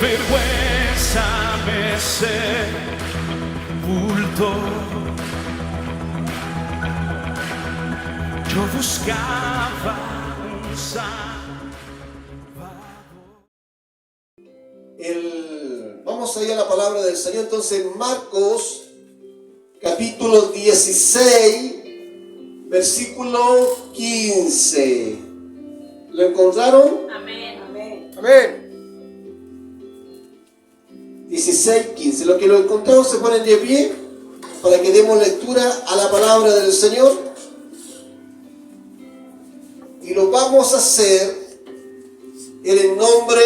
vergüenza me sepultó. Yo buscaba un Salvador. Vamos a ir a la palabra del Señor. Entonces, Marcos, capítulo 16, versículo 15. ¿Lo encontraron? Amén. Amén. Amén. 16, 15. Los que lo encontraron se ponen de pie para que demos lectura a la palabra del Señor. Y lo vamos a hacer en el nombre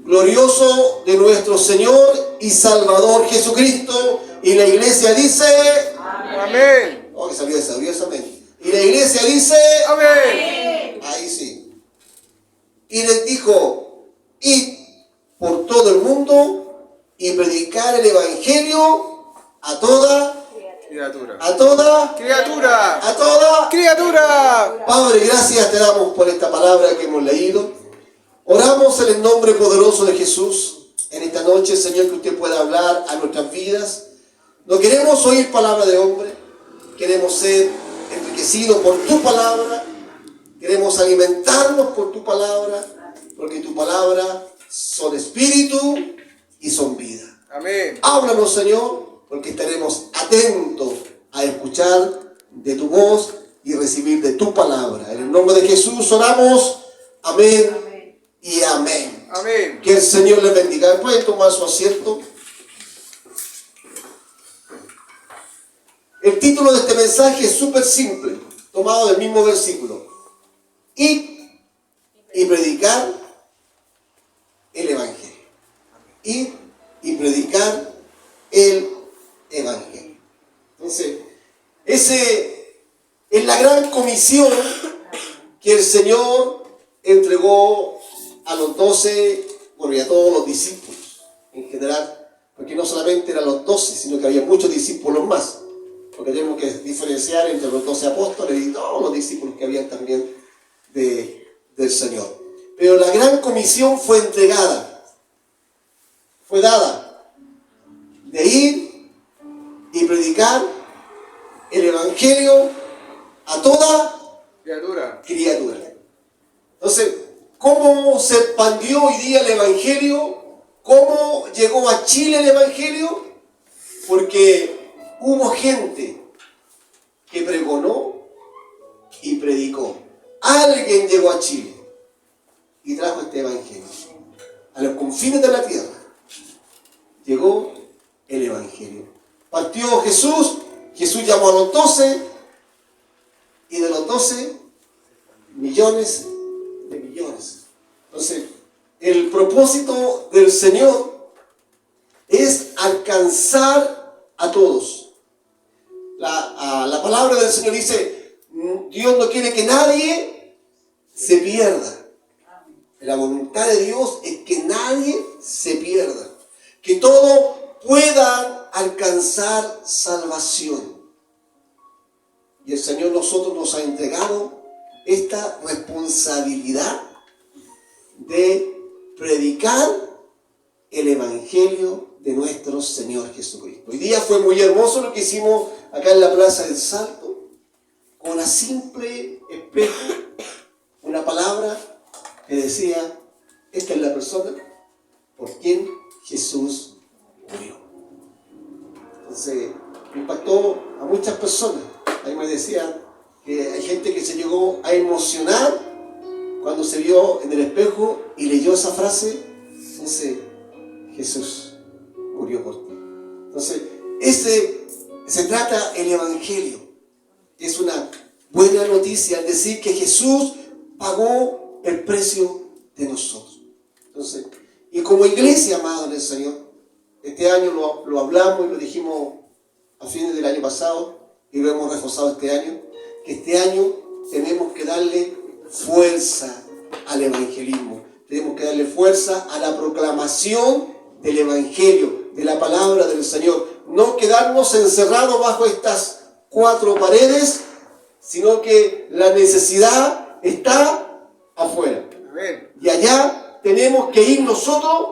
glorioso de nuestro Señor y Salvador Jesucristo. Y la iglesia dice: Amén. Oh, que salió esa, amén. Y la iglesia dice: Amén. Ahí sí. Y les dijo: id por todo el mundo y predicar el evangelio a toda Criatura. Padre, gracias te damos por esta palabra que hemos leído. Oramos en el nombre poderoso de Jesús en esta noche, Señor, que usted pueda hablar a nuestras vidas. No queremos oír palabra de hombre, queremos ser enriquecidos por tu palabra, queremos alimentarnos por tu palabra, porque tu palabra son espíritu y son vida. Amén. Háblanos, Señor, porque estaremos atentos a escuchar de tu voz y recibir de tu palabra. En el nombre de Jesús oramos. Amén y amén. Amén. Que el Señor les bendiga. ¿Pueden tomar su asiento? El título de este mensaje es súper simple, tomado del mismo versículo. Id y predicar el evangelio. Id y predicar el evangelio. Entonces, ese es la gran comisión que el Señor entregó a los 12, bueno, y a todos los discípulos en general, porque no solamente eran los 12, sino que había muchos discípulos más, porque tenemos que diferenciar entre los 12 apóstoles y todos los discípulos que habían también del Señor. Pero la gran comisión fue entregada, fue dada, de ir y predicar el evangelio a toda criatura. Entonces, ¿cómo se expandió hoy día el evangelio? ¿Cómo llegó a Chile el evangelio? Porque hubo gente que pregonó y predicó. Alguien llegó a Chile y trajo este evangelio. A los confines de la tierra llegó el evangelio. Partió Jesús llamó a los 12, y de los 12, millones de millones. Entonces, el propósito del Señor es alcanzar a todos. La palabra del Señor dice: Dios no quiere que nadie se pierda. La voluntad de Dios es que nadie se pierda, que todos puedan alcanzar salvación. Y el Señor nos ha entregado esta responsabilidad de predicar el evangelio de nuestro Señor Jesucristo. Hoy día fue muy hermoso lo que hicimos acá en la Plaza del Salto, con una simple espejo, una palabra que decía: esta es la persona por quien Jesús murió. Entonces, impactó a muchas personas. Ahí me decían que hay gente que se llegó a emocionar cuando se vio en el espejo y leyó esa frase. Dice: Jesús murió por ti. Entonces, se trata el evangelio. Es una buena noticia al decir que Jesús pagó el precio de nosotros. Entonces, y como iglesia, amado del Señor, este año lo hablamos y lo dijimos a fines del año pasado, y lo hemos reforzado este año, que este año tenemos que darle fuerza al evangelismo. Tenemos que darle fuerza a la proclamación del evangelio, de la palabra del Señor. No quedarnos encerrados bajo estas 4 paredes, sino que la necesidad está afuera. Amén. Y allá tenemos que ir nosotros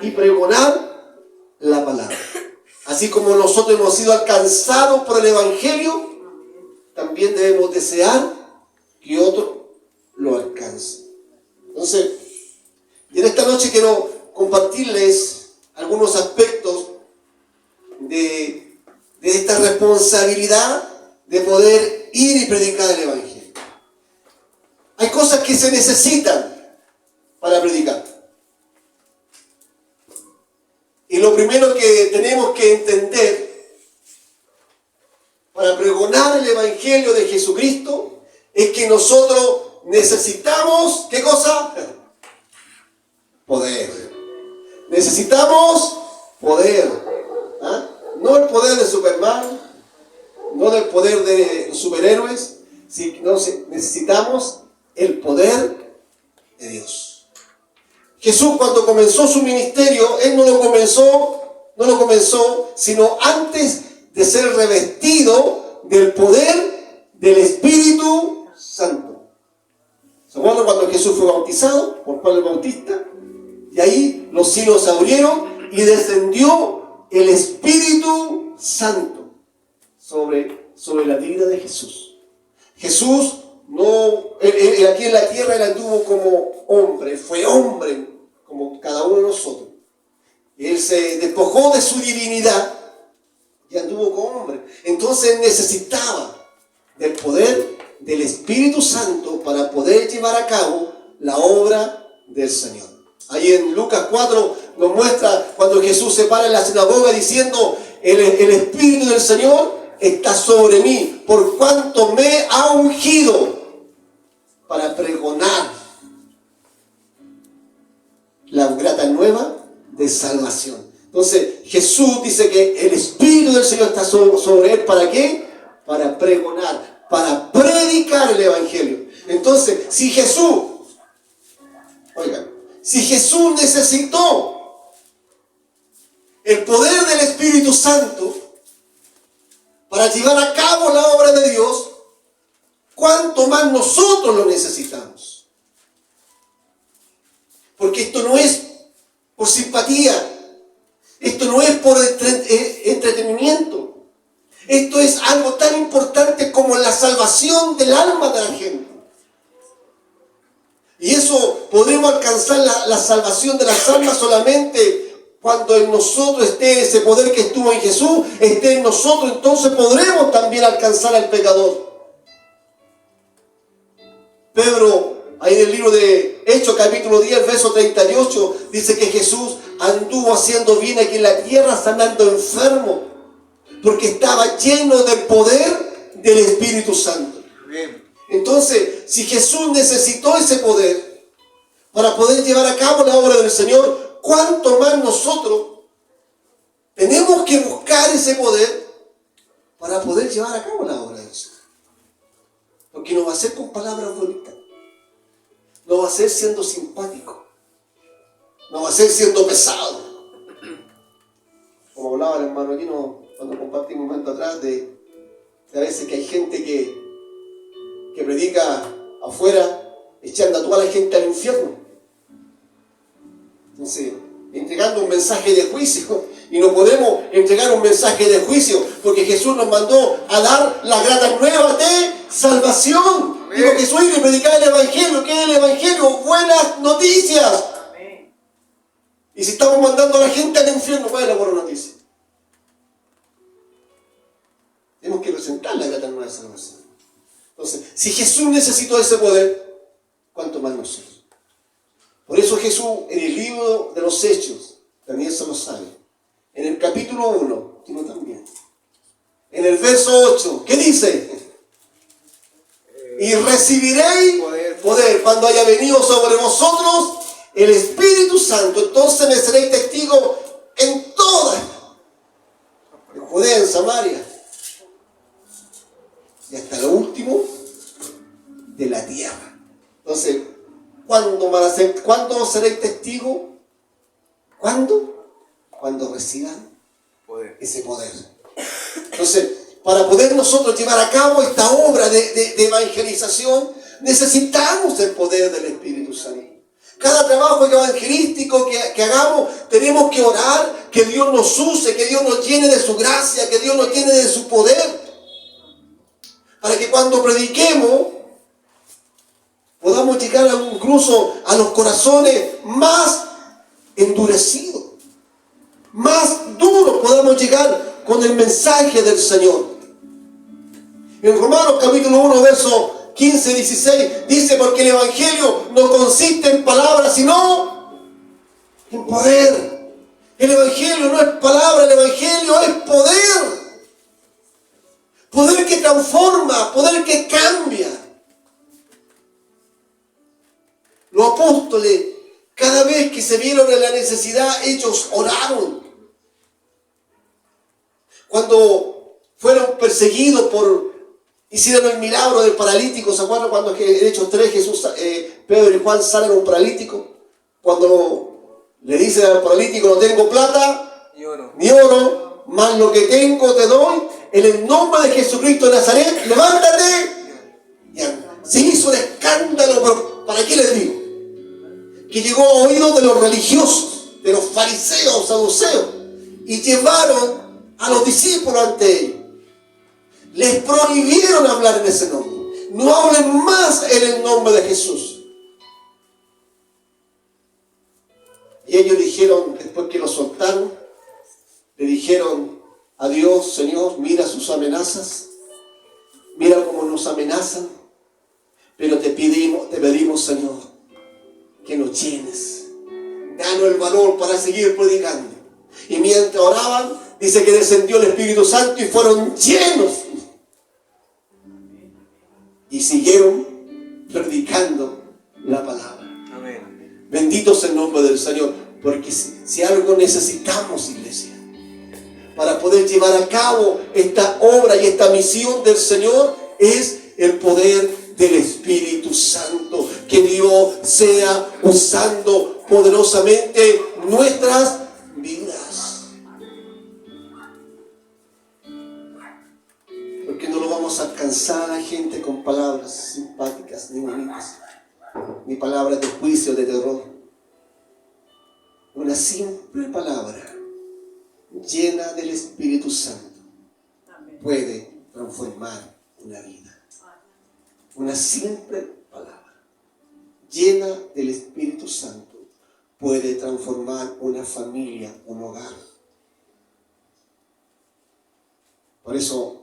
y pregonar la palabra. Así como nosotros hemos sido alcanzados por el Evangelio, también debemos desear que otro lo alcance. Entonces, y en esta noche quiero compartirles algunos aspectos de esta responsabilidad de poder ir y predicar el Evangelio. Hay cosas que se necesitan para predicar. Y lo primero que tenemos que entender para pregonar el Evangelio de Jesucristo es que nosotros necesitamos, ¿qué cosa? Poder. Necesitamos poder. ¿Ah? No el poder de Superman, no del poder de los superhéroes, sino necesitamos el poder de Dios. Jesús, cuando comenzó su ministerio, Él no lo comenzó sino antes de ser revestido del poder del Espíritu Santo. ¿Se acuerdan cuando Jesús fue bautizado por Juan el Bautista? Y ahí los cielos se abrieron y descendió el Espíritu Santo sobre la vida de Jesús. Jesús aquí en la tierra Él anduvo como hombre, fue hombre como cada uno de nosotros. Él se despojó de su divinidad y anduvo como hombre. Entonces necesitaba del poder del Espíritu Santo para poder llevar a cabo la obra del Señor. Ahí en Lucas 4 nos muestra cuando Jesús se para en la sinagoga diciendo: el Espíritu del Señor está sobre mí, por cuanto me ha ungido para pregonar la grata nueva de salvación. Entonces Jesús dice que el Espíritu del Señor está sobre él. ¿Para qué? Para pregonar, para predicar el Evangelio. Entonces, si Jesús necesitó el poder del Espíritu Santo para llevar a cabo la obra de Dios, ¿cuánto más nosotros lo necesitamos? Porque esto no es por simpatía, esto no es por entretenimiento, esto es algo tan importante como la salvación del alma de la gente. Y eso podremos alcanzar la salvación de las almas solamente cuando en nosotros esté ese poder que estuvo en Jesús, esté en nosotros, entonces podremos también alcanzar al pecador. Pedro, ahí en el libro de Hechos, capítulo 10, verso 38, dice que Jesús anduvo haciendo bien aquí en la tierra, sanando enfermos, porque estaba lleno del poder del Espíritu Santo. Bien. Entonces, si Jesús necesitó ese poder para poder llevar a cabo la obra del Señor, ¿cuánto más nosotros tenemos que buscar ese poder para poder llevar a cabo la obra del Señor? Porque no va a ser con palabras bonitas, no va a ser siendo simpático, no va a ser siendo pesado. Como hablaba el hermano aquí cuando compartí un momento atrás de a veces que hay gente que predica afuera echando a toda la gente al infierno. Entonces, entregando un mensaje de juicio, y no podemos entregar un mensaje de juicio porque Jesús nos mandó a dar la grata nueva de salvación. Digo que soy de predicar el Evangelio. ¿Qué es el Evangelio? Buenas noticias. Amén. Y si estamos mandando a la gente al infierno, ¿cuál es la buena noticia? Tenemos que presentar la grata nueva de salvación. Entonces, si Jesús necesitó ese poder, ¿cuánto más nosotros? Por eso Jesús, en el libro de los Hechos, también se lo sabe, en el capítulo 1, tú también, en el verso 8, ¿qué dice? Y recibiréis poder cuando haya venido sobre vosotros el Espíritu Santo. Entonces me seréis testigos en toda, en Judea, en Samaria, y hasta lo último de la tierra. Entonces, ¿cuándo seréis testigos? ¿Cuándo? Cuando reciban ese poder. Entonces, para poder nosotros llevar a cabo esta obra de evangelización, necesitamos el poder del Espíritu Santo. Cada trabajo evangelístico que hagamos, tenemos que orar, que Dios nos use, que Dios nos llene de su gracia, que Dios nos llene de su poder. Para que cuando prediquemos, podamos llegar incluso a los corazones más endurecidos, más duros, podamos llegar con el mensaje del Señor. En Romanos capítulo 1, verso 15 y 16 dice: porque el Evangelio no consiste en palabras, sino en poder. El Evangelio no es palabra, el Evangelio es poder. Poder que transforma, poder que cambia. Los apóstoles, cada vez que se vieron en la necesidad, ellos oraron. Cuando fueron perseguidos hicieron el milagro del paralítico. ¿Se acuerdan cuando en Hechos 3 Pedro y Juan salen a un paralítico? Cuando le dicen al paralítico: no tengo plata ni oro, más lo que tengo te doy. En el nombre de Jesucristo de Nazaret, levántate y anda. Se hizo un escándalo, pero ¿para qué les digo? Que llegó a oídos de los religiosos, de los fariseos, saduceos, y llevaron a los discípulos ante ellos. Les prohibieron hablar en ese nombre. No hablen más en el nombre de Jesús. Y ellos dijeron, después que lo soltaron, le dijeron a Dios: Señor, mira sus amenazas, mira cómo nos amenazan, pero te pedimos, Señor, que nos llenes. Danos el valor para seguir predicando. Y mientras oraban, dice que descendió el Espíritu Santo y fueron llenos. Y siguieron predicando la palabra. Amén. Bendito sea el nombre del Señor. Porque si algo necesitamos, iglesia, para poder llevar a cabo esta obra y esta misión del Señor, es el poder del Espíritu Santo. Que Dios sea usando poderosamente nuestras vidas. Porque no lo vamos a alcanzar a gente con palabras simpáticas ni bonitas, ni palabras de juicio, de terror. Una simple palabra llena del Espíritu Santo puede transformar una vida. Una simple palabra llena del Espíritu Santo puede transformar una familia, un hogar. Por eso,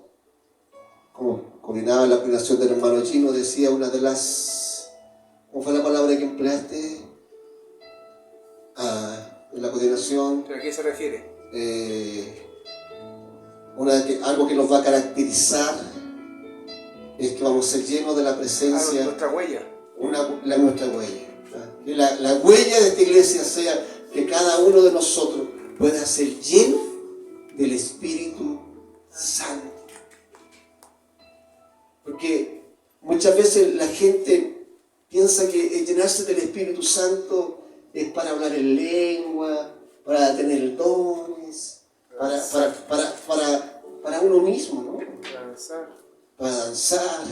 como coordinaba la predicación del hermano Chino, decía una de las... ¿Cómo fue la palabra que empleaste? En la coordinación. ¿A qué se refiere? Algo que nos va a caracterizar es que vamos a ser llenos de la presencia. Nuestra huella. Nuestra huella. Que la huella de esta iglesia sea que cada uno de nosotros pueda ser lleno del Espíritu Santo. Porque muchas veces la gente piensa que llenarse del Espíritu Santo es para hablar en lengua, para tener dones, para uno mismo, ¿no? Para danzar.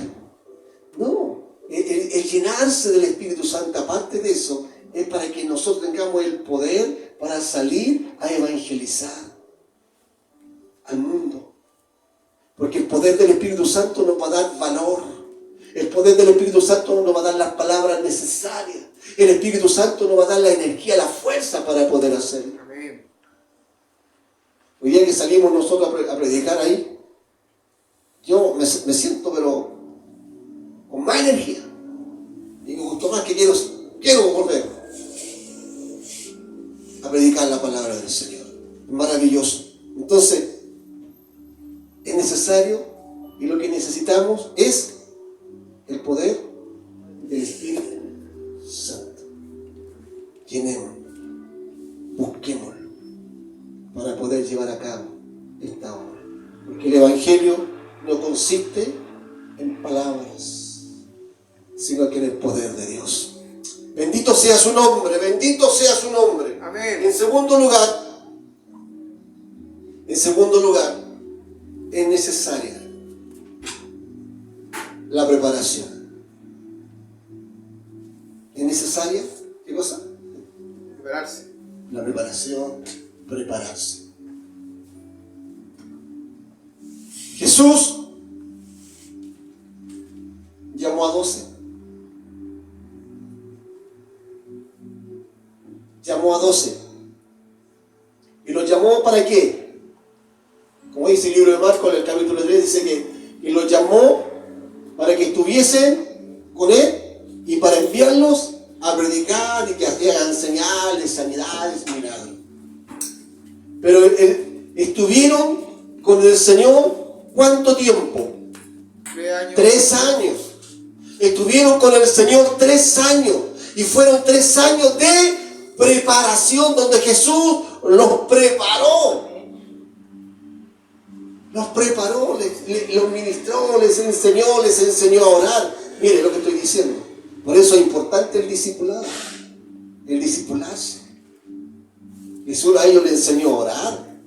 No, el llenarse del Espíritu Santo, aparte de eso, es para que nosotros tengamos el poder para salir a evangelizar al mundo. Porque el poder del Espíritu Santo nos va a dar valor. El poder del Espíritu Santo nos va a dar las palabras necesarias. El Espíritu Santo nos va a dar la energía, la fuerza para poder hacerlo. Amén. Hoy día que salimos nosotros a predicar ahí, yo me siento pero con más energía. Y me gustó más que quiero volver a predicar la palabra del Señor. Es maravilloso. Entonces, es necesario y lo que necesitamos es el poder del Espíritu Santo. Llenémoslo, busquémoslo para poder llevar a cabo esta obra. Porque el Evangelio no consiste en palabras, sino que en el poder de Dios. Bendito sea su nombre, bendito sea su nombre. Amén. En segundo lugar, es necesaria la preparación. ¿Es necesaria? ¿Qué cosa? preparación, prepararse. Jesús llamó a 12. Llamó a 12. ¿Y los llamó para qué? Como dice el libro de Marcos, en el capítulo 3, dice que los llamó para que estuviesen con Él y para enviarlos a predicar y que hagan señales, sanidades, milagros. Pero estuvieron con el Señor, ¿cuánto tiempo? 3 años. 3 años. Estuvieron con el Señor 3 años. Y fueron 3 años de preparación donde Jesús los preparó. Los preparó, los ministró, les enseñó a orar. Mire lo que estoy diciendo. Por eso es importante el discipulado, el discipularse. Jesús a ellos les enseñó a orar.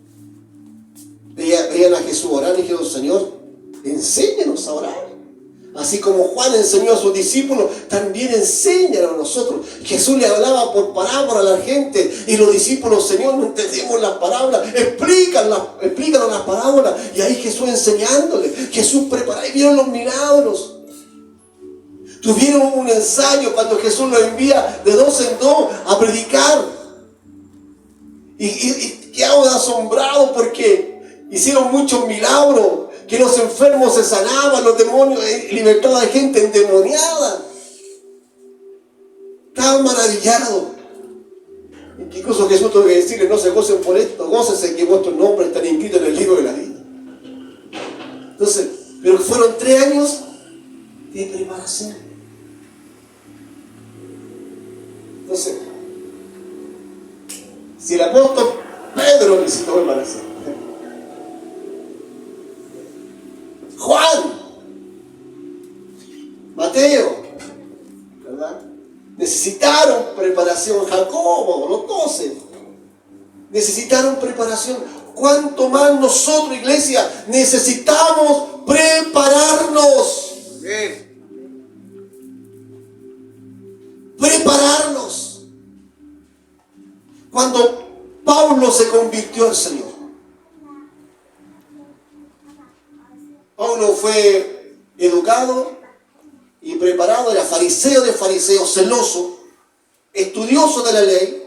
Veían a Jesús orar y dijeron, Señor, enséñanos a orar. Así como Juan enseñó a sus discípulos, también enséñanos a nosotros. Jesús le hablaba por parábola a la gente y los discípulos, Señor, no entendemos las parábolas, explícanos las parábolas. Y ahí Jesús enseñándoles, Jesús preparaba y vieron los milagros. Tuvieron un ensayo cuando Jesús los envía de 2 en 2 a predicar. Y quedamos asombrados porque hicieron muchos milagros. Que los enfermos se sanaban, los demonios libertaban a gente endemoniada. Estaban maravillados. Incluso Jesús tuvo que decirle, no se gocen por esto, gócense que vuestros nombres están inscritos en el libro de la vida. Entonces, pero fueron 3 años de preparación. Entonces, si el apóstol Pedro necesitó preparación, Juan, Mateo, ¿verdad? Necesitaron preparación. Jacobo, los 12, necesitaron preparación. ¿Cuánto más nosotros, iglesia, necesitamos prepararnos? Bien. Prepararnos. Cuando Pablo se convirtió al Señor, Pablo fue educado y preparado, era fariseo de fariseos, celoso, estudioso de la ley,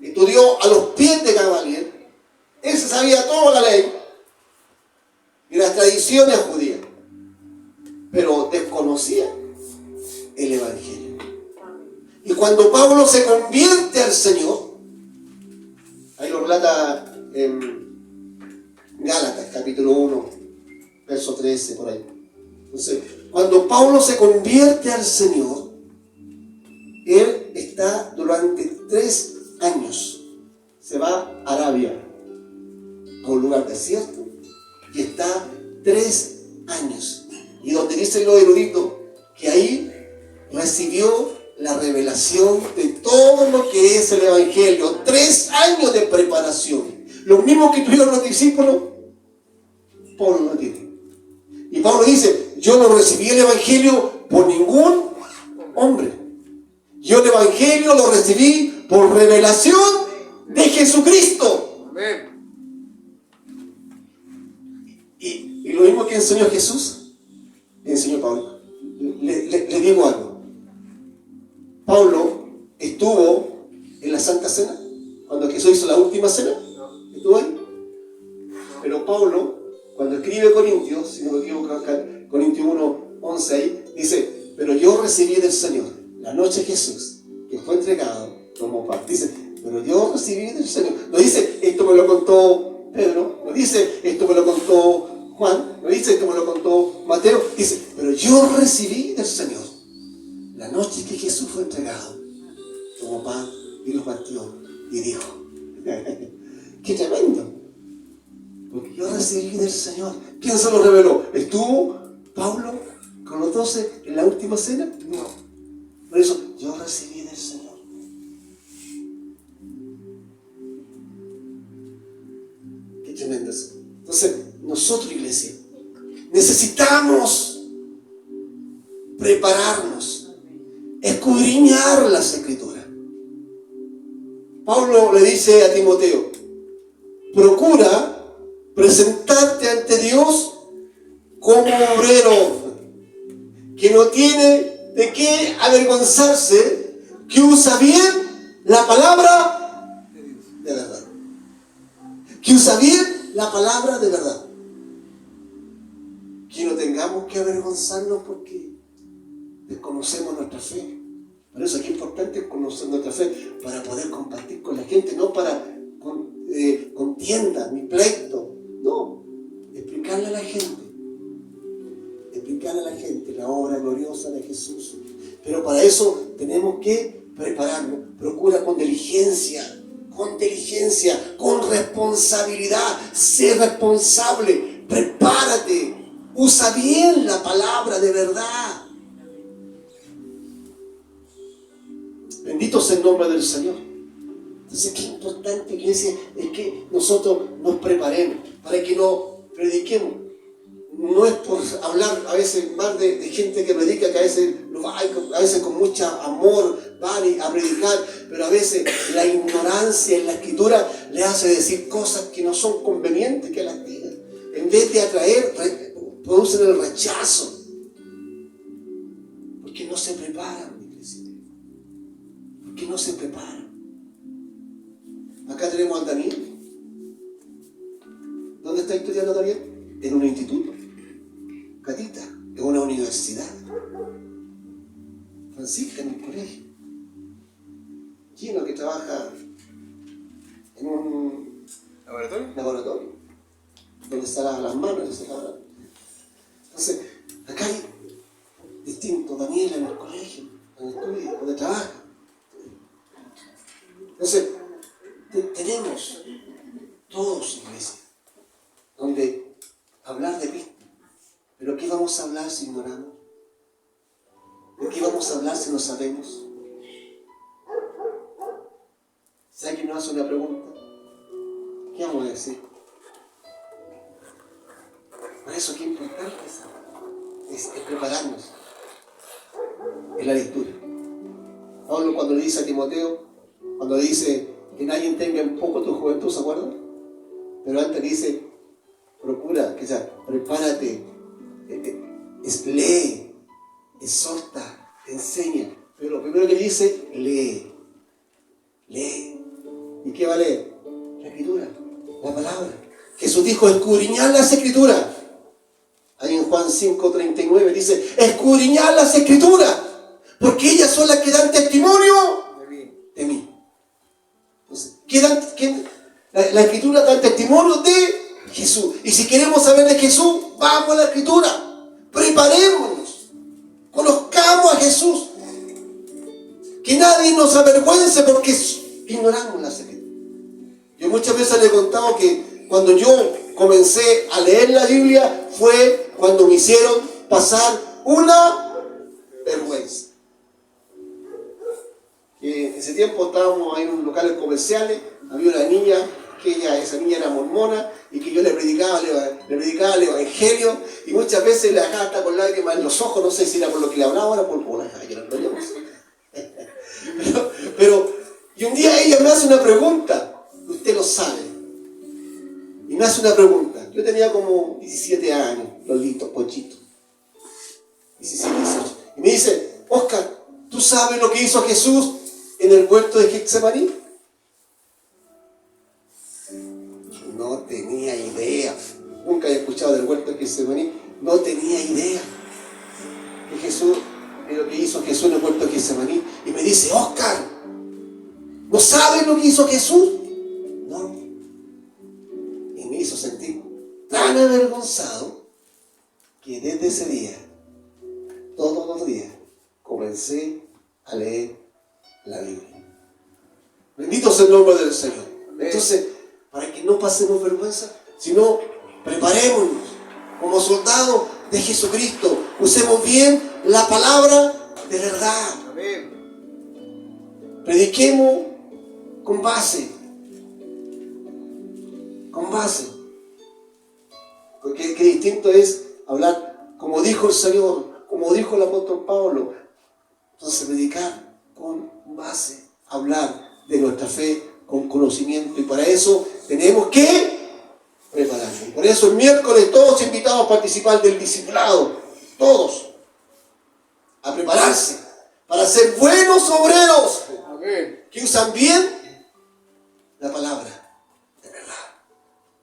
estudió a los pies de Gamaliel, él se sabía toda la ley y las tradiciones judías, pero desconocía el Evangelio. Y cuando Pablo se convierte al Señor, ahí lo relata en Gálatas, capítulo 1, verso 13, por ahí. Entonces, cuando Pablo se convierte al Señor, él está durante 3 años. Se va a Arabia, a un lugar desierto, y está 3 años. Y donde dicen los eruditos que ahí recibió la revelación de todo lo que es el Evangelio. 3 años de preparación. Lo mismo que tuvieron los discípulos, Pablo no tiene. Y Pablo dice, yo no recibí el Evangelio por ningún hombre. Yo el Evangelio lo recibí por revelación de Jesucristo. Amén. Y lo mismo que enseñó Jesús, le enseñó Pablo. Le digo algo. Pablo estuvo en la Santa Cena, cuando Jesús hizo la última cena. ¿Estuvo ahí? Pero Pablo, cuando escribe Corintios, si no me equivoco acá, Corintios 1:11 ahí, dice, pero yo recibí del Señor, la noche de Jesús, que fue entregado, tomó pan. Dice, pero yo recibí del Señor. No dice, esto me lo contó Pedro, no dice, esto me lo contó Juan, no dice, esto me lo contó Mateo. Dice, pero yo recibí del Señor, la noche que Jesús fue entregado, tomó pan y lo partió y dijo, ¡qué tremendo! Porque yo recibí del Señor. ¿Quién se lo reveló? ¿Estuvo Pablo con los 12 en la última cena? No. Por eso, yo recibí del Señor. Qué tremendo eso. Entonces, nosotros, iglesia, necesitamos prepararnos, escudriñar las Escrituras. Pablo le dice a Timoteo, procura presentarte ante Dios como obrero, que no tiene de qué avergonzarse, que usa bien la palabra de verdad. Que usa bien la palabra de verdad. Que no tengamos que avergonzarnos porque desconocemos nuestra fe. Por eso es importante conocer nuestra fe para poder compartir con la gente, no para contienda ni pleito. No, explicarle a la gente la obra gloriosa de Jesús. Pero para eso tenemos que prepararnos. Procura con diligencia, con responsabilidad. Sé responsable, prepárate, usa bien la palabra de verdad. Bendito sea el nombre del Señor. Entonces, qué importante, iglesia, es que nosotros nos preparemos para que no prediquemos. No es por hablar a veces más de gente que predica, que a veces con mucho amor van a predicar, pero a veces la ignorancia en la escritura le hace decir cosas que no son convenientes que las digan. En vez de atraer, producen el rechazo. Porque no se preparan, iglesia. Porque no se preparan. Acá tenemos a Daniel. ¿Dónde está estudiando Daniel? En un instituto. Catita, en una universidad. Francisca en un colegio. Chino que trabaja en un laboratorio donde se lavan las manos y se lavan. Entonces, acá hay distinto Daniel en el colegio, donde estudia, donde trabaja. Entonces, tenemos todos iglesia donde hablar de Cristo. ¿Pero qué vamos a hablar si ignoramos? ¿De qué vamos a hablar si no sabemos? Si alguien nos hace una pregunta, ¿qué vamos a decir? Por eso qué importante es prepararnos en la lectura. Pablo cuando le dice a Timoteo, cuando le dice que nadie tenga en poco tu juventud, ¿se acuerdan? Pero antes dice, procura, que sea, prepárate, lee, exhorta, enseña. Pero lo primero que dice, lee. ¿Y qué va a leer? La escritura, la palabra. Jesús dijo, escudriñad las escrituras. Ahí en Juan 5:39 dice, escudriñad las escrituras, porque ellas son las que dan testimonio de mí. Entonces, la escritura da testimonio de Jesús. Y si queremos saber de Jesús, vamos a la escritura. Preparémonos. Conozcamos a Jesús. Que nadie nos avergüence porque ignoramos las escrituras. Yo muchas veces le he contado que cuando yo comencé a leer la Biblia fue cuando me hicieron pasar una vergüenza. En ese tiempo estábamos en unos locales comerciales, había una niña, esa niña era mormona, y que yo le predicaba el evangelio, y muchas veces la dejaba hasta con lágrimas en los ojos, no sé si era por lo que le hablaba, ahora por la que no lo y un día ella me hace una pregunta, usted lo sabe, y me hace una pregunta. Yo tenía como 17 años, Lolito, Pochito, 17, 18, y me dice, Oscar, ¿tú sabes lo que hizo Jesús en el huerto de Getsemaní? No tenía idea. Nunca había escuchado del huerto de Getsemaní. No tenía idea de Jesús, de lo que hizo Jesús en el huerto de Getsemaní. Y me dice, Oscar, ¿no sabes lo que hizo Jesús? No. Y me hizo sentir tan avergonzado que desde ese día, todos los días, comencé a leer la Biblia. Bendito sea el nombre del Señor. Entonces, para que no pasemos vergüenza, sino preparémonos como soldados de Jesucristo. Usemos bien la palabra de verdad. Prediquemos con base. Porque qué distinto es hablar como dijo el Señor, como dijo el apóstol Pablo. Entonces predicar con base, hablar de nuestra fe con conocimiento. Y para eso tenemos que prepararnos. Por eso el miércoles todos invitados a participar del discipulado. Todos. A prepararse para ser buenos obreros Amén. que usan bien la palabra de verdad.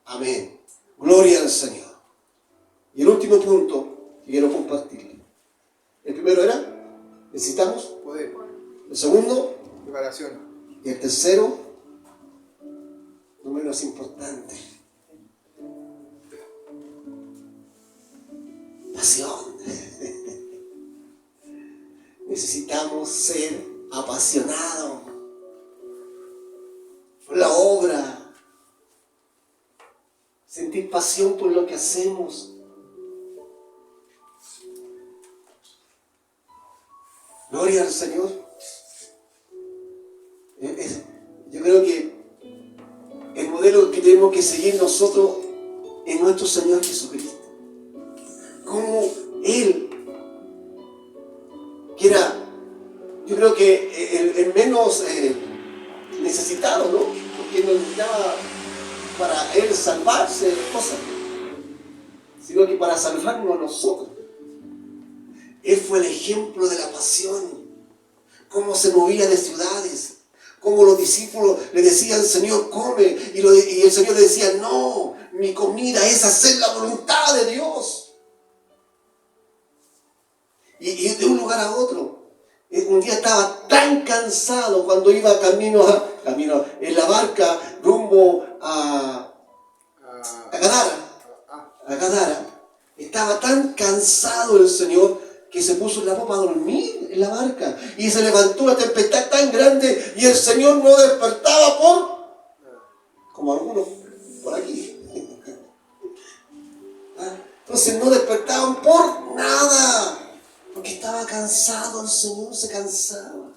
Amén. Gloria al Señor. Y el último punto que quiero compartir. El primero era, necesitamos. Poder. El segundo, Preparación. y el tercero, no menos importante, pasión. Necesitamos ser apasionados por la obra, sentir pasión por lo que hacemos. Gloria al Señor. Yo creo que el modelo que tenemos que seguir nosotros es nuestro Señor Jesucristo. Como Él, que era, yo creo que el menos necesitado, ¿no? Porque no necesitaba para Él salvarse cosas, sino que para salvarnos a nosotros. Él fue el ejemplo de la pasión, cómo se movía de ciudades, cómo los discípulos le decían, Señor, come, y el Señor le decía, no, mi comida es hacer la voluntad de Dios. Y de un lugar a otro, un día estaba tan cansado cuando iba camino en la barca rumbo a Gadara, estaba tan cansado el Señor que se puso en la popa a dormir en la barca y se levantó una tempestad tan grande y el Señor no despertaba como algunos por aquí. Entonces no despertaban por nada, porque estaba cansado, el Señor se cansaba.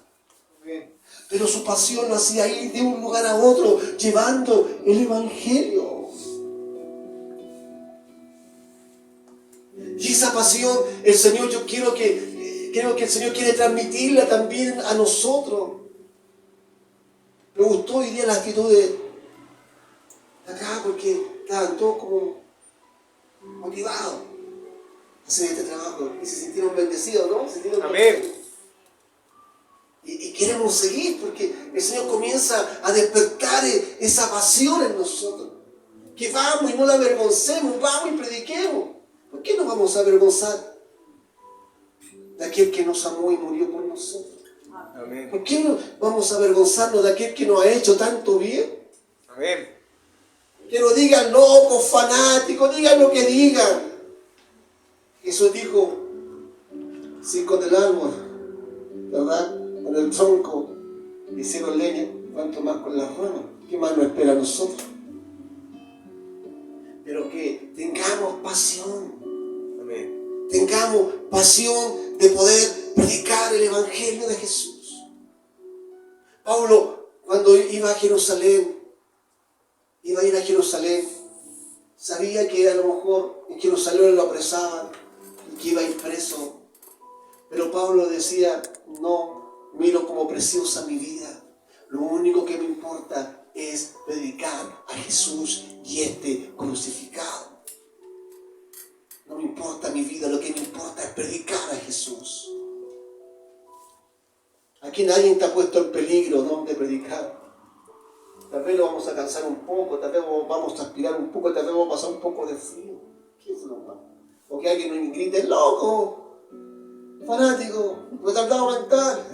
Pero su pasión lo hacía ir de un lugar a otro, llevando el Evangelio. Y esa pasión, el Señor, creo que el Señor quiere transmitirla también a nosotros. Me gustó hoy día la actitud de acá, porque estaban todos como motivados a hacer este trabajo y se sintieron bendecidos, ¿no? Amén. Y queremos seguir porque el Señor comienza a despertar esa pasión en nosotros. Que vamos y no la avergoncemos, vamos y prediquemos. ¿Por qué nos vamos a avergonzar de aquel que nos amó y murió por nosotros? Amén. ¿Por qué no vamos a avergonzarnos de aquel que nos ha hecho tanto bien? Amén. Que nos digan locos, fanáticos, digan lo que digan. Jesús dijo, si con el árbol, ¿verdad? Con el tronco hicieron leña, cuanto más con las ramas. ¿Qué más nos espera a nosotros? Pero que tengamos pasión. Amén. Tengamos pasión de poder predicar el Evangelio de Jesús. Pablo, cuando iba a Jerusalén, iba a ir a Jerusalén, sabía que a lo mejor en Jerusalén lo apresaban y que iba a ir preso. Pero Pablo decía, no, miro como preciosa mi vida. Lo único que me importa es predicar a Jesús y este crucificado. No me importa mi vida, lo que me importa es predicar a Jesús. Aquí nadie te ha puesto en peligro donde predicar. Tal vez lo vamos a cansar un poco, tal vez vamos a transpirar un poco, tal vez vamos a pasar un poco de frío. ¿Qué es lo malo? O que alguien nos grite, loco, fanático, retardado mental.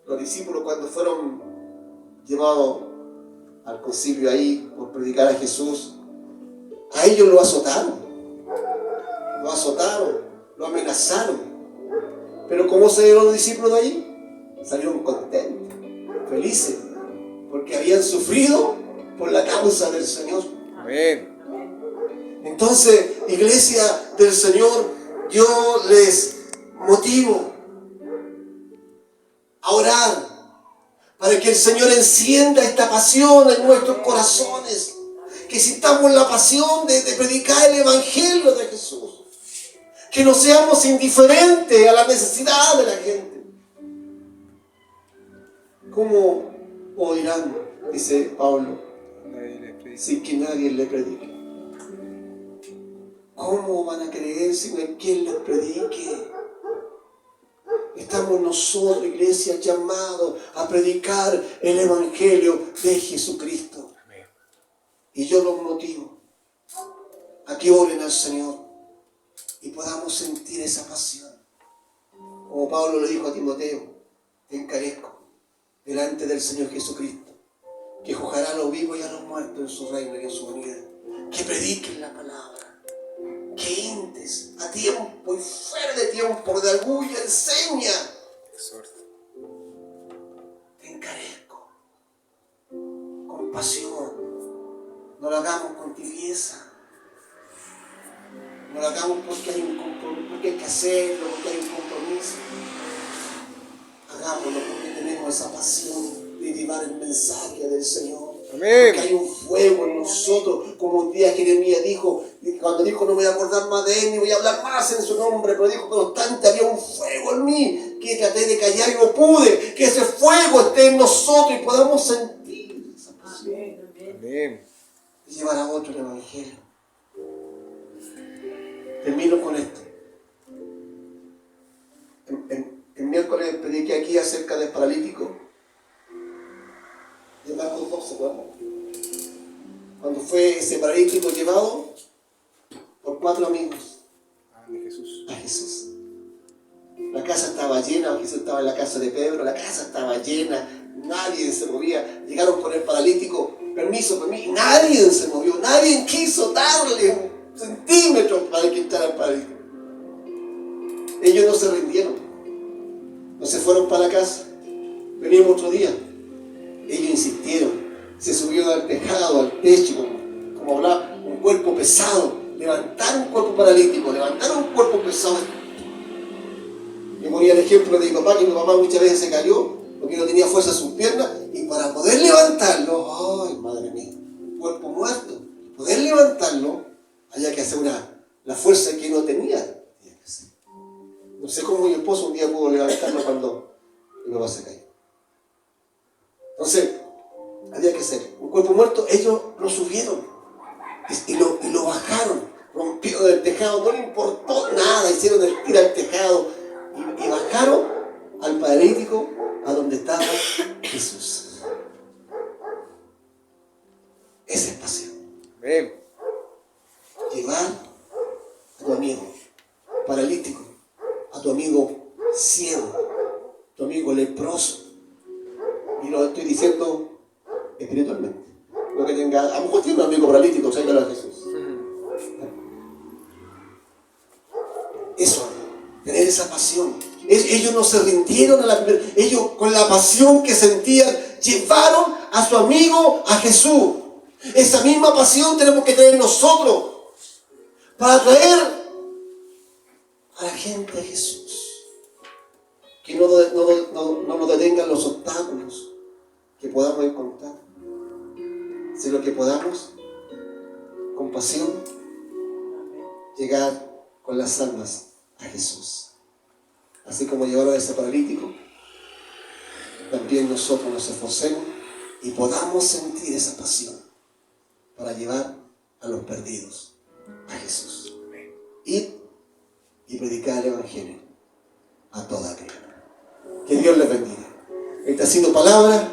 Los discípulos cuando fueron llevados al concilio ahí por predicar a Jesús, a ellos lo azotaron, lo amenazaron. Pero ¿cómo salieron los discípulos de ahí? Salieron contentos, felices, porque habían sufrido por la causa del Señor. Amén. Entonces, iglesia del Señor, yo les motivo a orar para que el Señor encienda esta pasión en nuestros corazones, que sintamos la pasión de predicar el Evangelio de Jesús, que no seamos indiferentes a la necesidad de la gente, ¿Cómo oirán, dice Pablo, Nadie le predica. sin que nadie le predique? ¿Cómo van a creer si no hay quien les predique? Estamos nosotros, iglesia, llamados a predicar el Evangelio de Jesucristo. Amén. Y yo los motivo a que oren al Señor y podamos sentir esa pasión. Como Pablo le dijo a Timoteo, te encarezco delante del Señor Jesucristo, que juzgará a los vivos y a los muertos en su reino y en su venida. Que prediquen la palabra, que hintes a tiempo y fuera de tiempo, de argulla, enseña. Exhorta. Te encarezco con pasión. No lo hagamos con tibieza. No lo hagamos porque hay un compromiso, porque hay que hacerlo, porque hay un compromiso. Hagámoslo porque tenemos esa pasión de llevar el mensaje del Señor. Amén. Porque hay un fuego en nosotros, como un día Jeremías dijo, cuando dijo no me voy a acordar más de él, ni voy a hablar más en su nombre, pero dijo, no obstante había un fuego en mí, que traté de callar y no pude, que ese fuego esté en nosotros y podamos sentir esa pasión Amén. y llevar a otro el Evangelio. Termino con esto. El miércoles prediqué aquí acerca del paralítico de Marcos 2, ¿se acuerdan? Cuando fue ese paralítico llevado por 4 amigos De Jesús. a Jesús. La casa estaba llena, Jesús estaba en la casa de Pedro, la casa estaba llena, nadie se movía. Llegaron con el paralítico, permiso, nadie se movió, nadie quiso darle un centímetro para que entrara el paralítico. Ellos no se rindieron, no se fueron para la casa, venimos otro día. Ellos insistieron, se subió al tejado, al techo, como hablaba, un cuerpo pesado, levantaron un cuerpo paralítico, levantaron un cuerpo pesado. Me ponía el ejemplo de mi papá, que mi papá muchas veces se cayó porque no tenía fuerza en sus piernas, y para poder levantarlo, ay madre mía, un cuerpo muerto, poder levantarlo, había que hacer la fuerza que no tenía. No sé cómo mi esposo un día pudo levantarlo cuando mi papá se cayó. Entonces, había que hacer un cuerpo muerto. Ellos lo subieron y lo bajaron, rompió del tejado, no le importó nada, hicieron el tiro al tejado y bajaron al paralítico a donde estaba Jesús. Esa es pasión. Amén. Llevar a tu amigo paralítico, a tu amigo ciego, a tu amigo leproso. Y lo estoy diciendo espiritualmente. No que tenga, a lo mejor tiene un amigo paralítico, tráigalo a Jesús. Eso, tener esa pasión. Ellos no se rindieron a la primera. Ellos, con la pasión que sentían, llevaron a su amigo a Jesús. Esa misma pasión tenemos que tener nosotros para traer a la gente a Jesús. Que no nos detengan los obstáculos que podamos encontrar, sino que podamos, con pasión, llegar con las almas a Jesús. Así como llevaron a ese paralítico, también nosotros nos esforcemos y podamos sentir esa pasión para llevar a los perdidos a Jesús. Ir y predicar el Evangelio a toda criatura. Que Dios les bendiga. Esta ha sido palabra